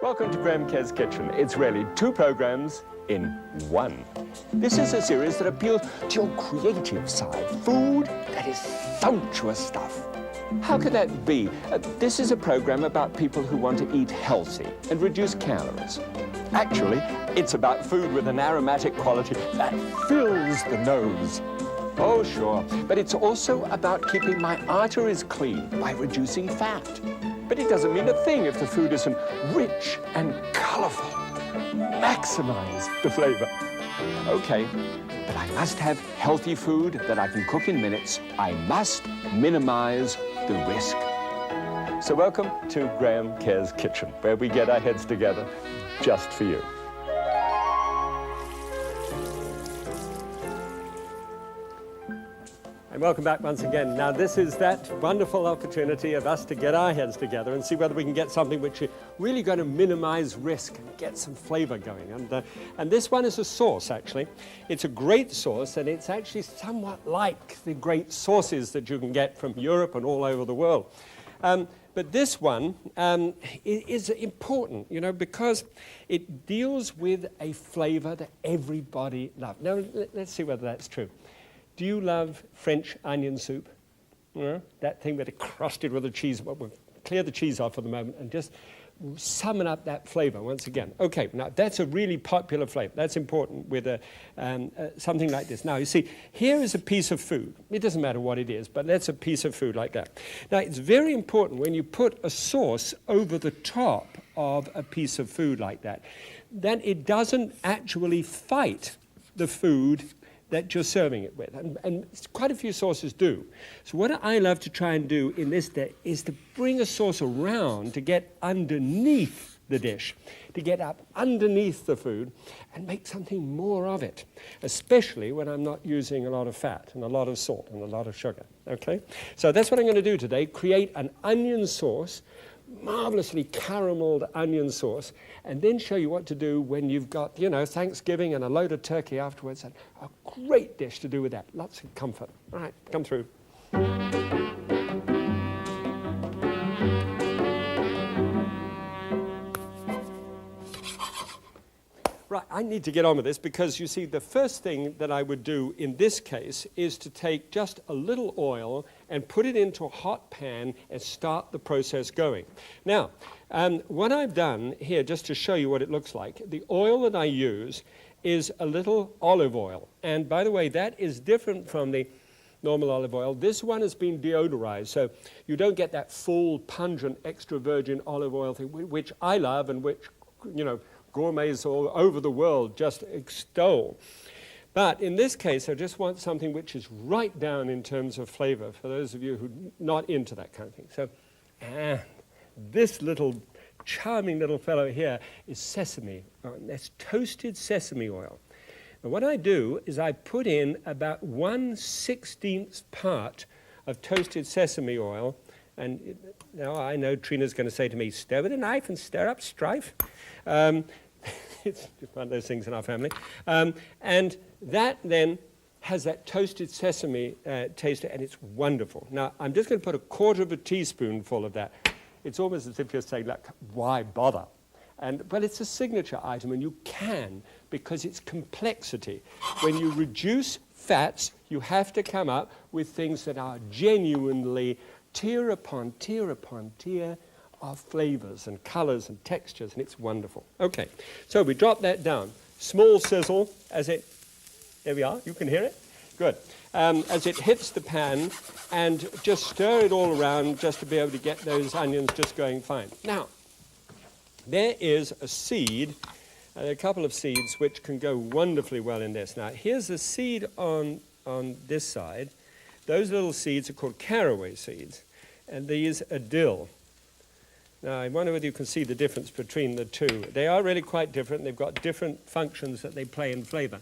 Welcome to Graham Kerr's Kitchen. It's really two programs in one. This is a series that appeals to your creative side. Food that is sumptuous stuff. How could that be? This is a program about people who want to eat healthy and reduce calories. Actually, it's about food with an aromatic quality that fills the nose. Oh, sure. But it's also about keeping my arteries clean by reducing fat. But it doesn't mean a thing if the food isn't rich and colorful. Maximize the flavor. Okay, but I must have healthy food that I can cook in minutes. I must minimize the risk. So welcome to Graham Kerr's Kitchen, where we get our heads together just for you. And welcome back once again. Now, this is that wonderful opportunity of us to get our heads together and see whether we can get something which is really going to minimize risk and get some flavor going. And this one is a sauce, actually. It's a great sauce, and it's actually somewhat like the great sauces that you can get from Europe and all over the world. But this one is important, you know, because it deals with a flavor that everybody loves. Now, let's see whether that's true. Do you love French onion soup? You know, that thing with it crusted with the cheese. We'll clear the cheese off for the moment and just summon up that flavor once again. Okay, now that's a really popular flavor. That's important with something like this. Now, you see, here is a piece of food. It doesn't matter what it is, but that's a piece of food like that. Now, it's very important when you put a sauce over the top of a piece of food like that, that it doesn't actually fight the food that you're serving it with, and quite a few sauces do. So what I love to try and do in this day is to bring a sauce around to get underneath the dish, to get up underneath the food and make something more of it, especially when I'm not using a lot of fat and a lot of salt and a lot of sugar, okay? So that's what I'm going to do today, create an onion sauce, marvelously carameled onion sauce, and then show you what to do when you've got, you know, Thanksgiving and a load of turkey afterwards, and a great dish to do with that. Lots of comfort. All right, come through. Right, I need to get on with this because, you see, the first thing that I would do in this case is to take just a little oil and put it into a hot pan and start the process going. Now, what I've done here, just to show you what it looks like, the oil that I use is a little olive oil. And by the way, that is different from the normal olive oil. This one has been deodorized, so you don't get that full, pungent, extra virgin olive oil thing, which I love and which, you know, gourmets all over the world just extol. But in this case, I just want something which is right down in terms of flavor for those of you who are not into that kind of thing. So this little charming little fellow here is sesame. That's toasted sesame oil. And what I do is I put in about 1/16th part of toasted sesame oil. And now I know Trina's going to say to me, stir with a knife and stir up strife. It's one of those things in our family. And that then has that toasted sesame taste, and it's wonderful. Now, I'm just going to put 1/4 teaspoonful of that. It's almost as if you're saying, like, why bother? But it's a signature item, and you can, because it's complexity. When you reduce fats, you have to come up with things that are genuinely tier upon tier upon tier of flavors and colors and textures, and it's wonderful. Okay, so we drop that down. Small sizzle as it, there we are, you can hear it? Good. As it hits the pan, and just stir it all around just to be able to get those onions just going fine. Now, there is a seed, a couple of seeds which can go wonderfully well in this. Now, here's a seed on this side. Those little seeds are called caraway seeds, and these are dill. Now, I wonder whether you can see the difference between the two. They are really quite different. They've got different functions that they play in flavor.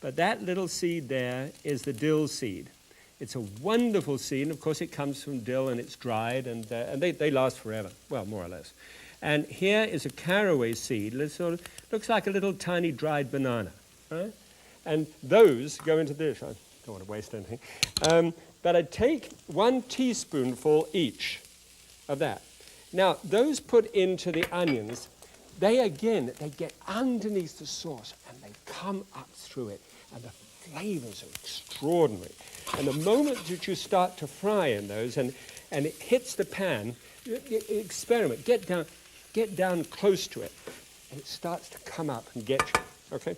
But that little seed there is the dill seed. It's a wonderful seed, and of course it comes from dill, and it's dried, and they last forever, well, more or less. And here is a caraway seed. It sort of looks like a little tiny dried banana, right? And those go into the dish. I don't want to waste anything. But I take 1 teaspoonful each of that. Now, those put into the onions they get underneath the sauce and they come up through it, and the flavors are extraordinary. And the moment that you start to fry in those and it hits the pan, experiment, get down close to it, and it starts to come up and get you, okay?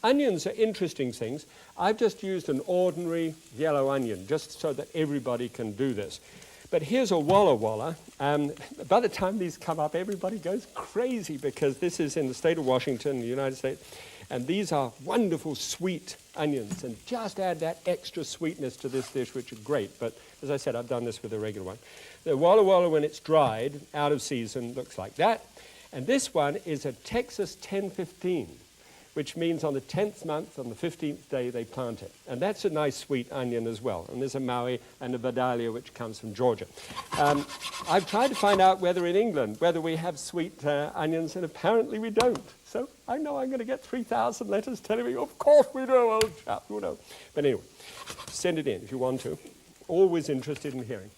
Onions are interesting things. I've just used an ordinary yellow onion, just so that everybody can do this. But here's a Walla Walla. By the time these come up, everybody goes crazy because this is in the state of Washington, the United States, and these are wonderful sweet onions, and just add that extra sweetness to this dish, which are great. But as I said, I've done this with a regular one. The Walla Walla, when it's dried, out of season, looks like that. And this one is a Texas 1015, which means on the 10th month, on the 15th day, they plant it. And that's a nice sweet onion as well. And there's a Maui and a Vidalia, which comes from Georgia. I've tried to find out whether in England, whether we have sweet onions, and apparently we don't. So I know I'm going to get 3,000 letters telling me, of course we do, old chap, you know. But anyway, send it in if you want to. Always interested in hearing.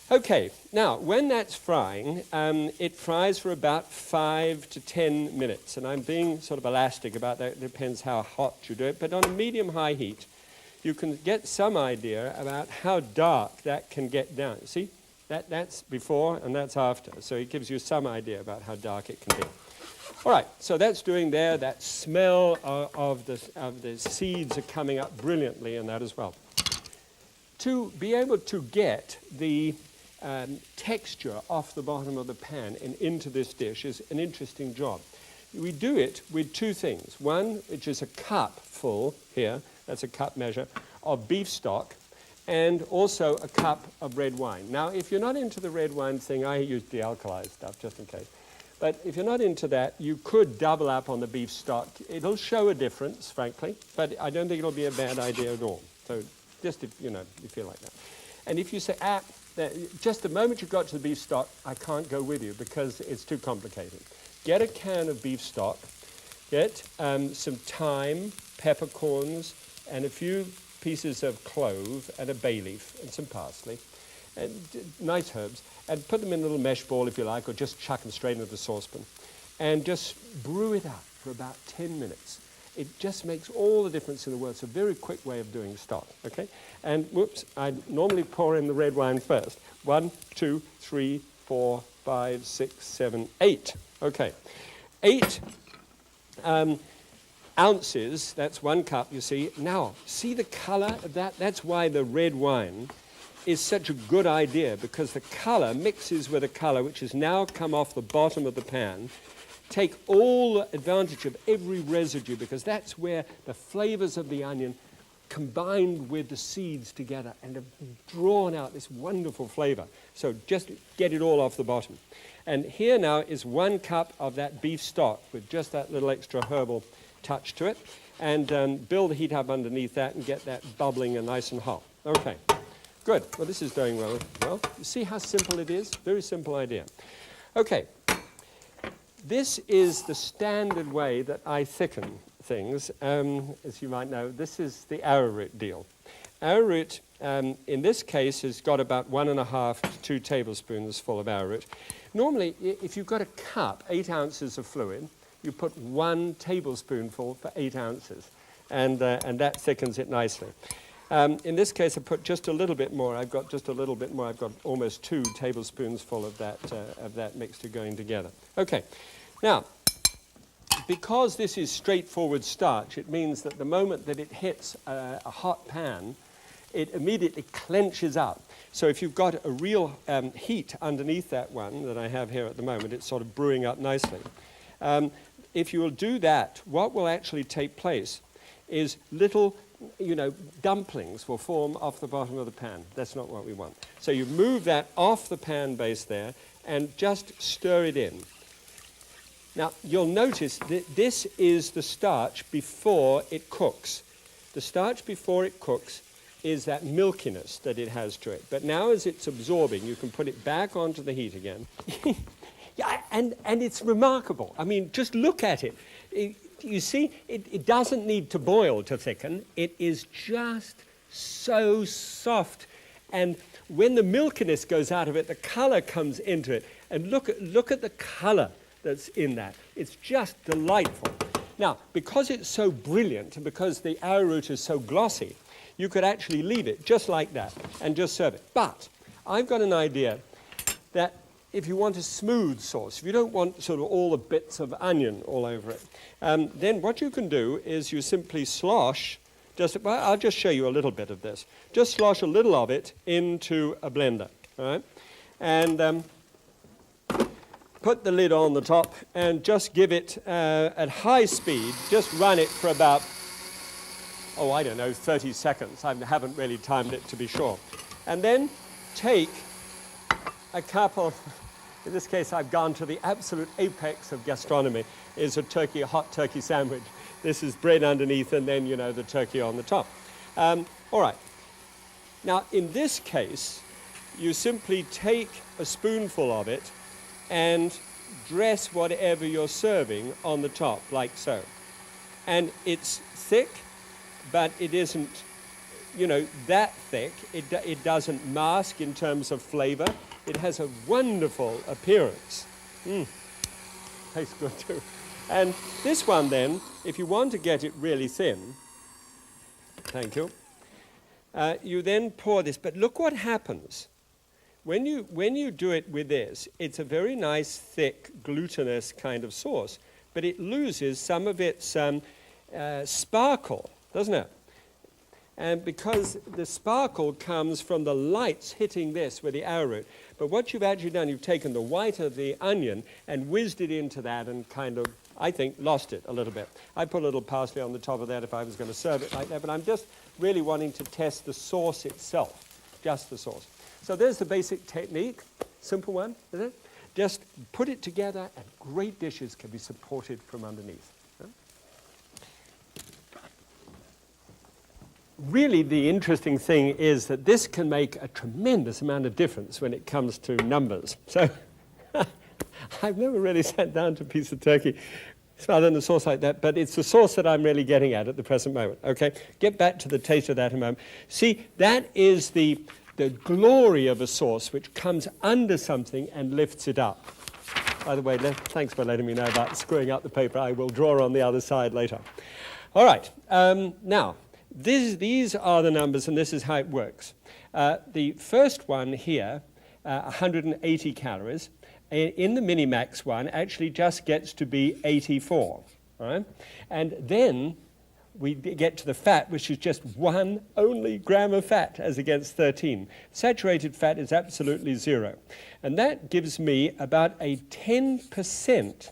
Okay, now, when that's frying, it fries for about 5 to 10 minutes, and I'm being sort of elastic about that. It depends how hot you do it, but on a medium-high heat, you can get some idea about how dark that can get down. See, that's before and that's after, so it gives you some idea about how dark it can be. All right, so that's doing there. That smell of the seeds are coming up brilliantly in that as well. To be able to get the texture off the bottom of the pan and into this dish is an interesting job. We do it with two things. One, which is a cup full here, that's a cup measure, of beef stock, and also a cup of red wine. Now, if you're not into the red wine thing, I use de-alkalized stuff just in case. But if you're not into that, you could double up on the beef stock. It'll show a difference, frankly, but I don't think it'll be a bad idea at all. So just if, you feel like that. And if you say, just the moment you got to the beef stock, I can't go with you because it's too complicated. Get a can of beef stock, get some thyme, peppercorns, and a few pieces of clove and a bay leaf and some parsley, and nice herbs, and put them in a little mesh ball if you like, or just chuck them straight into the saucepan, and just brew it up for about 10 minutes. It just makes all the difference in the world. It's a very quick way of doing stock, okay? And whoops, I normally pour in the red wine first. 1, 2, 3, 4, 5, 6, 7, 8. Okay, 8 ounces, that's 1 cup, you see. Now, see the color of that? That's why the red wine is such a good idea, because the color mixes with a color which has now come off the bottom of the pan. Take all advantage of every residue, because that's where the flavors of the onion combined with the seeds together and have drawn out this wonderful flavor. So just get it all off the bottom. And here now is 1 cup of that beef stock with just that little extra herbal touch to it. And build the heat up underneath that and get that bubbling and nice and hot. Okay, good. Well, this is going well. Well, you see how simple it is? Very simple idea. Okay. This is the standard way that I thicken things. As you might know, this is the arrowroot deal. Arrowroot, in this case, has got about 1.5 to 2 tablespoons full of arrowroot. Normally, if you've got a cup, 8 ounces of fluid, you put 1 tablespoonful for 8 ounces, and that thickens it nicely. In this case, I put just a little bit more. I've got just a little bit more. I've got almost 2 tablespoons full of that mixture going together. Okay. Now, because this is straightforward starch, it means that the moment that it hits a hot pan, it immediately clenches up. So if you've got a real heat underneath that one that I have here at the moment, it's sort of brewing up nicely. If you will do that, what will actually take place is little, dumplings will form off the bottom of the pan. That's not what we want. So you move that off the pan base there and just stir it in. Now, you'll notice that this is the starch before it cooks. The starch before it cooks is that milkiness that it has to it. But now as it's absorbing, you can put it back onto the heat again. Yeah, and it's remarkable. I mean, just look at it. You see, it doesn't need to boil to thicken. It is just so soft. And when the milkiness goes out of it, the color comes into it. And look at the color that's in that. It's just delightful. Now, because it's so brilliant and because the arrowroot is so glossy, you could actually leave it just like that and just serve it. But I've got an idea that if you want a smooth sauce, if you don't want sort of all the bits of onion all over it, then what you can do is you simply slosh, well, I'll just show you a little bit of this. Just slosh a little of it into a blender, all right? And put the lid on the top and just give it at high speed, just run it for about, oh, I don't know, 30 seconds. I haven't really timed it to be sure. And then take a couple, in this case I've gone to the absolute apex of gastronomy, is a hot turkey sandwich. This is bread underneath and then, you know, the turkey on the top. All right. Now, in this case, you simply take a spoonful of it and dress whatever you're serving on the top, like so. And it's thick, but it isn't, you know, that thick. It doesn't mask in terms of flavor. It has a wonderful appearance. Tastes good too. And this one then, if you want to get it really thin, thank you, you then pour this. But look what happens. When you do it with this, it's a very nice, thick, glutinous kind of sauce, but it loses some of its sparkle, doesn't it? And because the sparkle comes from the lights hitting this with the arrowroot. But what you've actually done, you've taken the white of the onion and whizzed it into that and kind of, I think, lost it a little bit. I put a little parsley on the top of that if I was going to serve it like that, but I'm just really wanting to test the sauce itself, just the sauce. So there's the basic technique, simple one, isn't it? Just put it together and great dishes can be supported from underneath. Really, the interesting thing is that this can make a tremendous amount of difference when it comes to numbers. So I've never really sat down to a piece of turkey other than a sauce like that, but it's the sauce that I'm really getting at the present moment. Okay, get back to the taste of that in a moment. See, that is the glory of a sauce which comes under something and lifts it up. By the way, thanks for letting me know about screwing up the paper. I will draw on the other side later. All right, now, these are the numbers, and this is how it works. The first one here, 180 calories, in the Minimax one actually just gets to be 84. Right? And then we get to the fat, which is just one only gram of fat as against 13. Saturated fat is absolutely 0. And that gives me about a 10%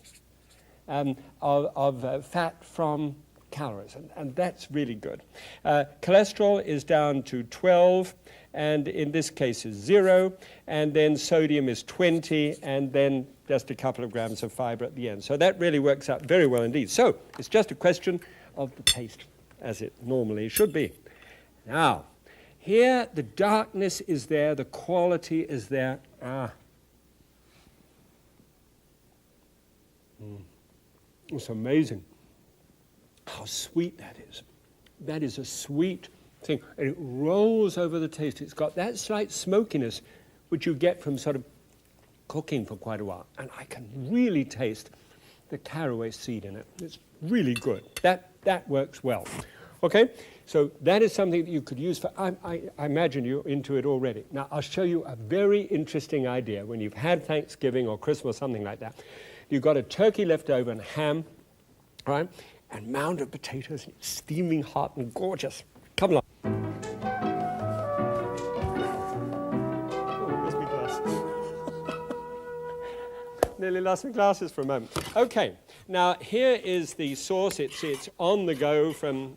of fat from calories, and that's really good. Cholesterol is down to 12, and in this case is 0, and then sodium is 20, and then just a couple of grams of fiber at the end. So that really works out very well indeed. So it's just a question of the taste, as it normally should be. Now, here the darkness is there, the quality is there. It's amazing how sweet that is. That is a sweet thing, and it rolls over the taste. It's got that slight smokiness which you get from sort of cooking for quite a while, and I can really taste the caraway seed in it. It's really good. That works well. Okay, so that is something that you could use for, I imagine you're into it already. Now, I'll show you a very interesting idea. When you've had Thanksgiving or Christmas or something like that, you've got a turkey left over and ham, right, and mound of potatoes, and it's steaming hot and gorgeous. Come along. Oh, where's my glasses? Nearly lost my glasses for a moment. Okay, now here is the sauce. It's on the go from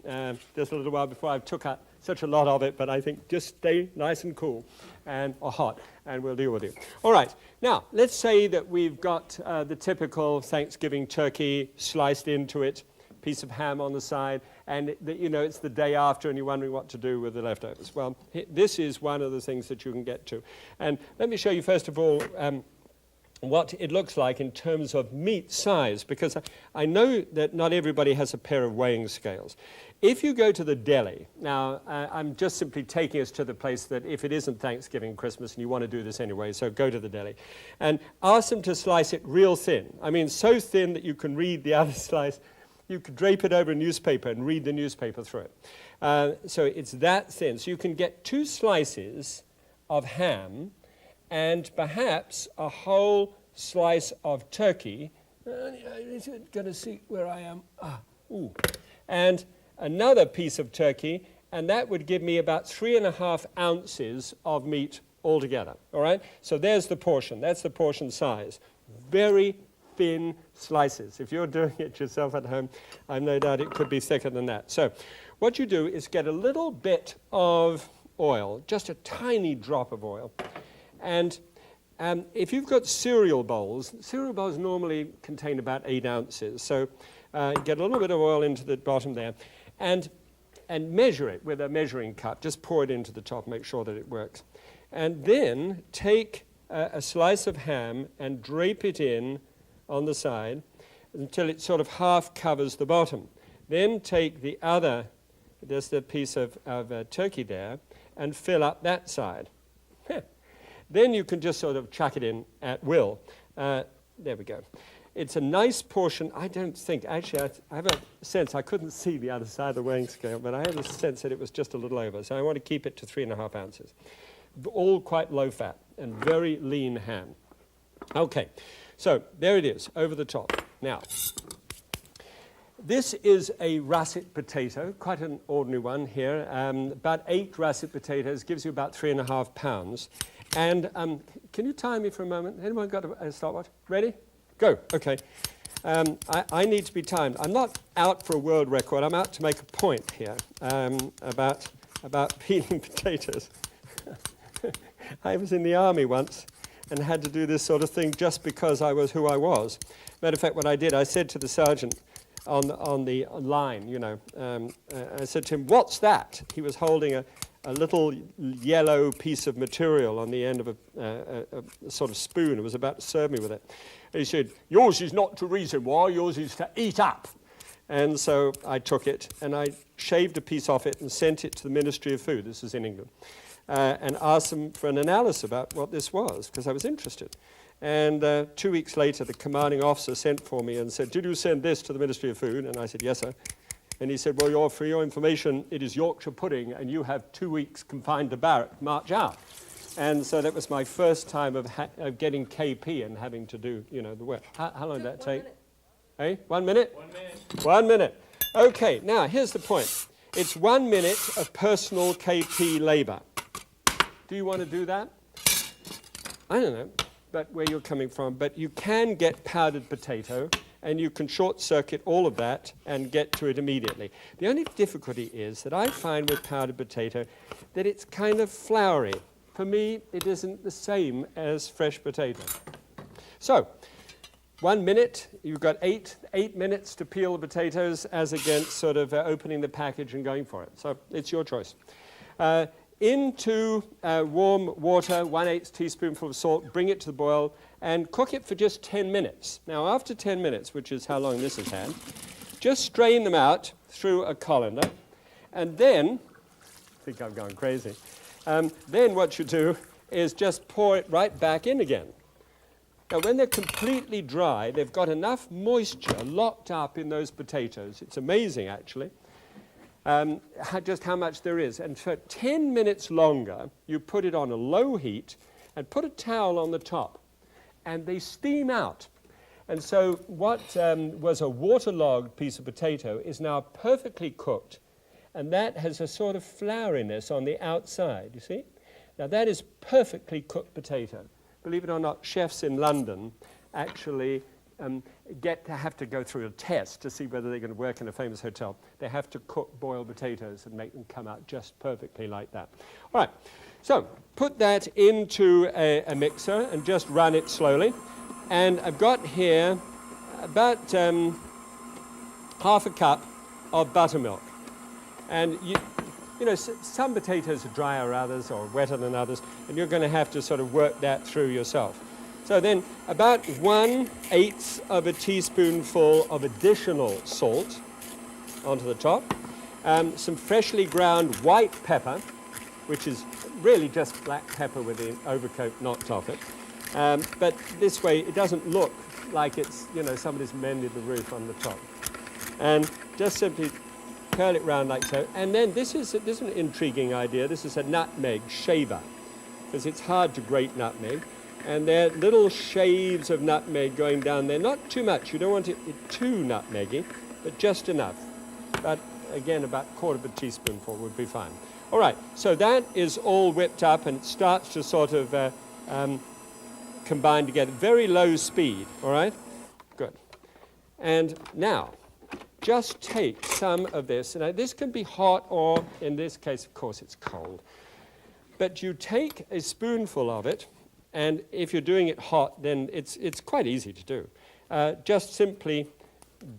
just a little while before I took out such a lot of it, but I think just stay nice and cool or hot, and we'll deal with it. All right, now let's say that we've got the typical Thanksgiving turkey sliced into it, piece of ham on the side, and it's the day after and you're wondering what to do with the leftovers. Well, this is one of the things that you can get to. And let me show you first of all what it looks like in terms of meat size, because I know that not everybody has a pair of weighing scales. If you go to the deli, now I'm just simply taking us to the place that if it isn't Thanksgiving, Christmas, and you want to do this anyway, so go to the deli, and ask them to slice it real thin. I mean, so thin that you can read the other slice. You could drape it over a newspaper and read the newspaper through it. So it's that thin. So you can get 2 slices of ham and perhaps a whole slice of turkey. Is it going to see where I am? And another piece of turkey, and that would give me about 3.5 ounces of meat altogether. All right? So there's the portion. That's the portion size. Very thin slices. If you're doing it yourself at home, I've no doubt it could be thicker than that. So what you do is get a little bit of oil, just a tiny drop of oil, and if you've got cereal bowls normally contain about 8 ounces, so get a little bit of oil into the bottom there, and measure it with a measuring cup. Just pour it into the top, make sure that it works. And then take a slice of ham and drape it in on the side until it sort of half covers the bottom. Then take the other, there's the piece of turkey there, and fill up that side. Then you can just sort of chuck it in at will. There we go. It's a nice portion. I don't think, actually, I have a sense, I couldn't see the other side of the weighing scale, but I had a sense that it was just a little over. So I want to keep it to 3.5 ounces. All quite low fat and very lean ham. Okay, so there it is, over the top. Now, this is a russet potato, quite an ordinary one here. About 8 russet potatoes, gives you about 3.5 pounds. And can you time me for a moment? Anyone got a stopwatch? Ready? Go. Okay. I need to be timed. I'm not out for a world record. I'm out to make a point here about peeling potatoes. I was in the army once and had to do this sort of thing just because I was who I was. Matter of fact, what I did, I said to the sergeant on the line, you know, I said to him, "What's that?" He was holding a little yellow piece of material on the end of a sort of spoon and was about to serve me with it. And he said, "Yours is not to reason why, yours is to eat up." And so I took it and I shaved a piece off it and sent it to the Ministry of Food, this is in England, and asked them for an analysis about what this was, because I was interested. And 2 weeks later, the commanding officer sent for me and said, "Did you send this to the Ministry of Food?" And I said, "Yes, sir." And he said, "Well, for your information, it is Yorkshire pudding, and you have 2 weeks confined to barrack, march out." And so that was my first time of getting KP and having to do, you know, the work. How long did that take? Hey, 1 minute? 1 minute. 1 minute. Okay, now here's the point. It's 1 minute of personal KP labor. Do you want to do that? I don't know but where you're coming from, but you can get powdered potato, and you can short-circuit all of that and get to it immediately. The only difficulty is that I find with powdered potato that it's kind of floury. For me, it isn't the same as fresh potato. So, 1 minute, you've got eight minutes to peel the potatoes as against sort of opening the package and going for it. So, it's your choice. Into warm water, 1/8 teaspoonful of salt, bring it to the boil, and cook it for just 10 minutes. Now, after 10 minutes, which is how long this has had, just strain them out through a colander, and then, I think I've gone crazy, then what you do is just pour it right back in again. Now, when they're completely dry, they've got enough moisture locked up in those potatoes. It's amazing, actually. Just how much there is. And for 10 minutes longer, you put it on a low heat and put a towel on the top, and they steam out. And so what was a waterlogged piece of potato is now perfectly cooked, and that has a sort of flouriness on the outside, you see? Now that is perfectly cooked potato. Believe it or not, chefs in London actually have to go through a test to see whether they're going to work in a famous hotel. They have to cook boiled potatoes and make them come out just perfectly like that. All right, so put that into a mixer and just run it slowly. And I've got here about half a cup of buttermilk. And you know, some potatoes are drier than others or wetter than others, and you're going to have to sort of work that through yourself. So then about 1/8 of a teaspoonful of additional salt onto the top. Some freshly ground white pepper, which is really just black pepper with the overcoat knocked off it. But this way it doesn't look like it's, somebody's mended the roof on the top. And just simply curl it round like so. And then this is an intriguing idea. This is a nutmeg shaver, because it's hard to grate nutmeg. And there are little shaves of nutmeg going down there. Not too much. You don't want it too nutmeggy, but just enough. But again, about 1/4 of a teaspoonful would be fine. All right, so that is all whipped up, and it starts to sort of combine together. Very low speed, all right? Good. And now, just take some of this. Now, this can be hot, or in this case, of course, it's cold. But you take a spoonful of it, and if you're doing it hot, then it's quite easy to do. Just simply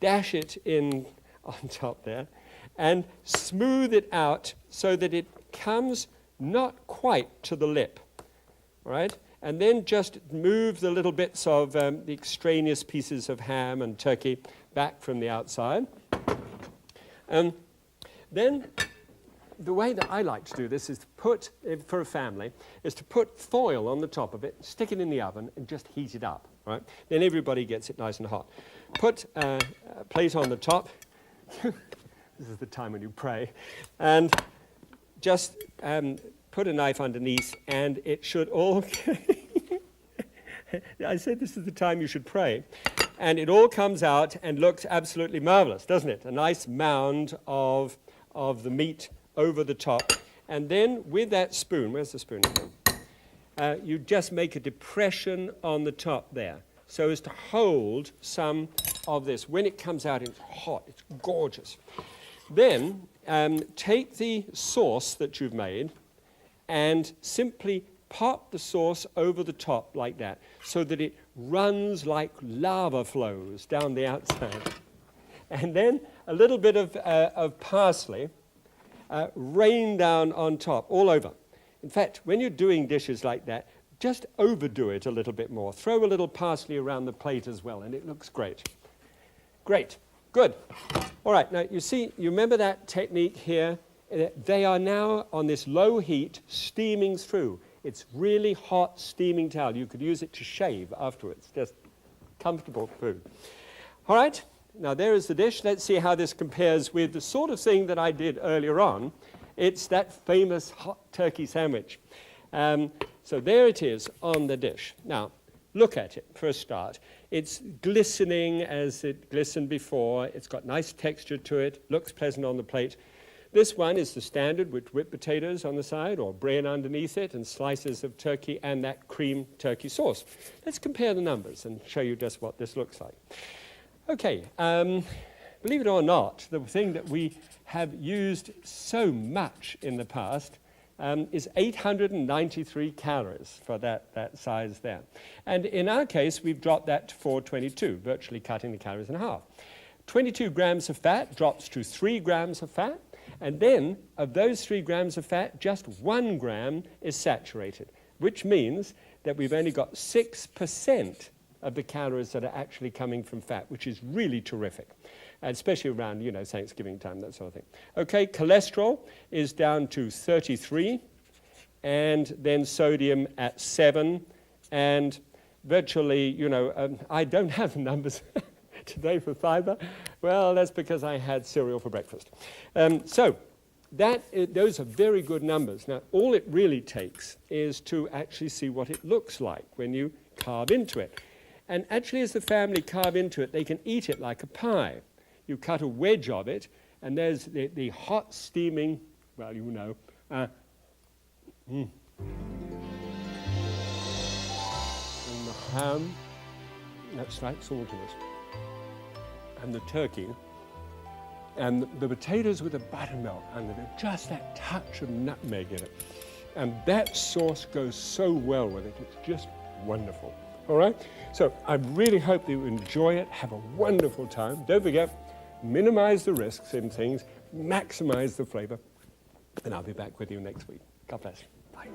dash it in on top there, and smooth it out so that it comes not quite to the lip, all right? And then just move the little bits of the extraneous pieces of ham and turkey back from the outside. Then the way that I like to do this is to put, for a family, is to put foil on the top of it, stick it in the oven, and just heat it up, right? Then everybody gets it nice and hot. Put a plate on the top. This is the time when you pray. And just put a knife underneath, and it should all... I said this is the time you should pray. And it all comes out and looks absolutely marvelous, doesn't it? A nice mound of the meat over the top. And then with that spoon, where's the spoon? You just make a depression on the top there, so as to hold some of this. When it comes out, it's hot, it's gorgeous. Then take the sauce that you've made and simply pop the sauce over the top like that, so that it runs like lava flows down the outside. And then a little bit of parsley rain down on top, all over. In fact, when you're doing dishes like that, just overdo it a little bit more. Throw a little parsley around the plate as well, and it looks great. Great. Good. All right, now you see, you remember that technique here? They are now on this low heat, steaming through. It's really hot, steaming towel. You could use it to shave afterwards. Just comfortable food. All right, now there is the dish. Let's see how this compares with the sort of thing that I did earlier on. It's that famous hot turkey sandwich. So there it is on the dish. Now, look at it for a start. It's glistening as it glistened before. It's got nice texture to it. Looks pleasant on the plate. This one is the standard with whipped potatoes on the side, or bread underneath it, and slices of turkey and that cream turkey sauce. Let's compare the numbers and show you just what this looks like. Okay, believe it or not, the thing that we have used so much in the past is 893 calories for that size there. And in our case, we've dropped that to 422, virtually cutting the calories in half. 22 grams of fat drops to 3 grams of fat. And then, of those 3 grams of fat, just 1 gram is saturated, which means that we've only got 6% of the calories that are actually coming from fat, which is really terrific, and especially around, Thanksgiving time, that sort of thing. Okay, cholesterol is down to 33, and then sodium at 7, and virtually, I don't have numbers today for fiber. Well, that's because I had cereal for breakfast. So those are very good numbers. Now, all it really takes is to actually see what it looks like when you carve into it. And actually, as the family carve into it, they can eat it like a pie. You cut a wedge of it, and there's the hot steaming, well, and the ham, that's right, saltiness. And the turkey, and the potatoes with the buttermilk under it, just that touch of nutmeg in it. And that sauce goes so well with it, it's just wonderful. All right? So I really hope that you enjoy it, have a wonderful time. Don't forget, minimize the risks in things, maximize the flavor, and I'll be back with you next week. God bless. Bye.